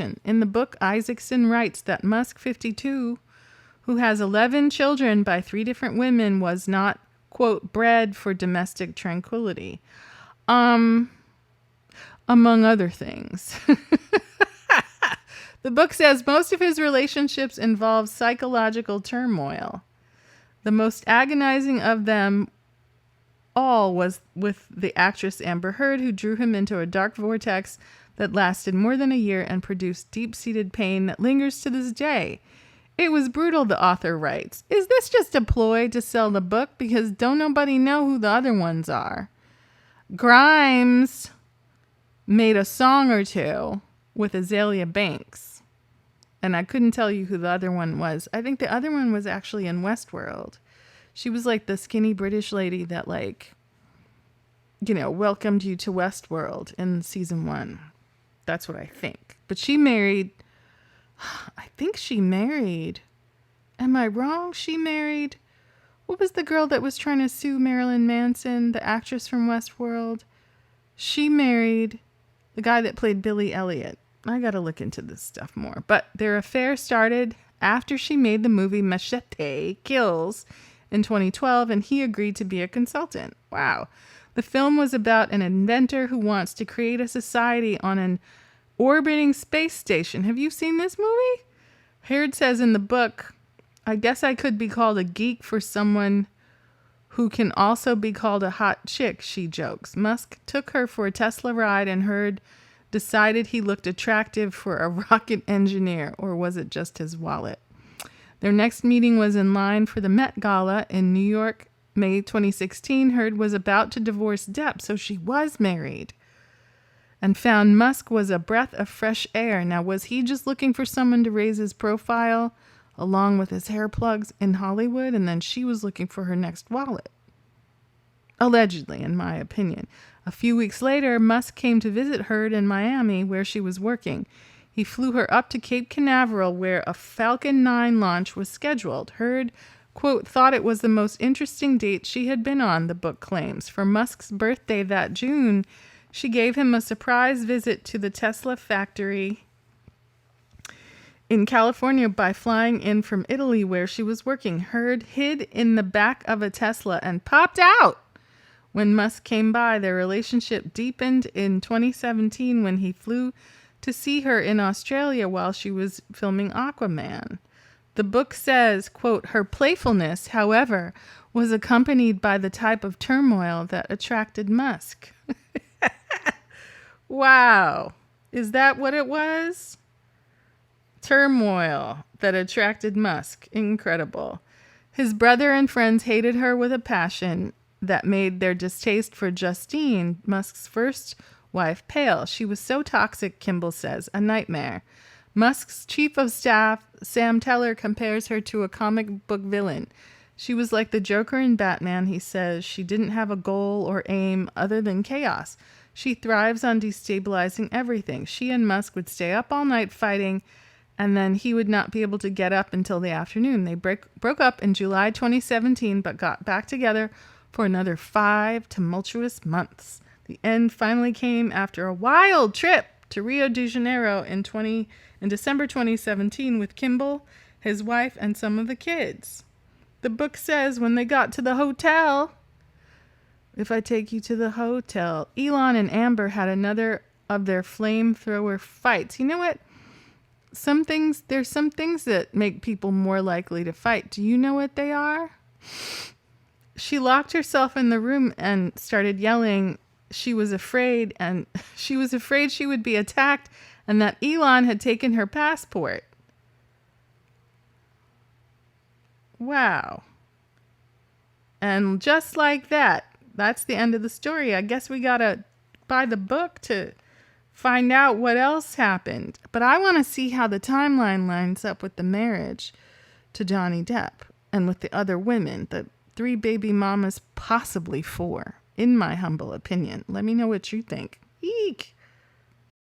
In the book, Isaacson writes that Musk, 52, who has 11 children by 3 different women, was not, quote, bred for domestic tranquility. Among other things. The book says most of his relationships involve psychological turmoil. The most agonizing of them all was with the actress Amber Heard, who drew him into a dark vortex that lasted more than a year and produced deep-seated pain that lingers to this day. It was brutal, the author writes. Is this just a ploy to sell the book? Because don't nobody know who the other ones are. Grimes made a song or two with Azalea Banks. And I couldn't tell you who the other one was. I think the other one was actually in Westworld. She was like the skinny British lady that welcomed you to Westworld in season 1. That's what I think. But she married, am I wrong? She married, what was the girl that was trying to sue Marilyn Manson, the actress from Westworld? She married the guy that played Billy Elliot. I got to look into this stuff more. But their affair started after she made the movie Machete Kills in 2012, and he agreed to be a consultant. Wow. The film was about an inventor who wants to create a society on an orbiting space station. Have you seen this movie? Heard says in the book, I guess I could be called a geek for someone who can also be called a hot chick, she jokes. Musk took her for a Tesla ride and Heard decided he looked attractive for a rocket engineer, or was it just his wallet? Their next meeting was in line for the Met Gala in New York, May 2016. Heard was about to divorce Depp, so she was married, and found Musk was a breath of fresh air. Now, was he just looking for someone to raise his profile along with his hair plugs in Hollywood, and then she was looking for her next wallet? Allegedly, in my opinion. A few weeks later, Musk came to visit Heard in Miami, where she was working. He flew her up to Cape Canaveral, where a Falcon 9 launch was scheduled. Heard, quote, thought it was the most interesting date she had been on, the book claims. For Musk's birthday that June, she gave him a surprise visit to the Tesla factory in California by flying in from Italy, where she was working. Heard hid in the back of a Tesla and popped out when Musk came by. Their relationship deepened in 2017 when he flew to see her in Australia while she was filming Aquaman. The book says, quote, her playfulness, however, was accompanied by the type of turmoil that attracted Musk. Wow. Is that what it was? Turmoil that attracted Musk. Incredible. His brother and friends hated her with a passion that made their distaste for Justine, Musk's first wife, pale. She was so toxic, Kimball says, a nightmare. Musk's chief of staff, Sam Teller, compares her to a comic book villain. She was like the Joker in Batman, he says. She didn't have a goal or aim other than chaos. She thrives on destabilizing everything. She and Musk would stay up all night fighting, and then he would not be able to get up until the afternoon. They broke up in July 2017, but got back together for another 5 tumultuous months. The end finally came after a wild trip to Rio de Janeiro in December 2017 with Kimball, his wife, and some of the kids. The book says when they got to the hotel, if I take you to the hotel, Elon and Amber had another of their flamethrower fights. You know what? There's some things that make people more likely to fight. Do you know what they are? She locked herself in the room and started yelling. She was afraid she would be attacked and that Elon had taken her passport. Wow. And just like that, that's the end of the story. I guess we gotta buy the book to find out what else happened. But I want to see how the timeline lines up with the marriage to Johnny Depp and with the other women, the 3 baby mamas, possibly 4, in my humble opinion. Let me know what you think. Eek.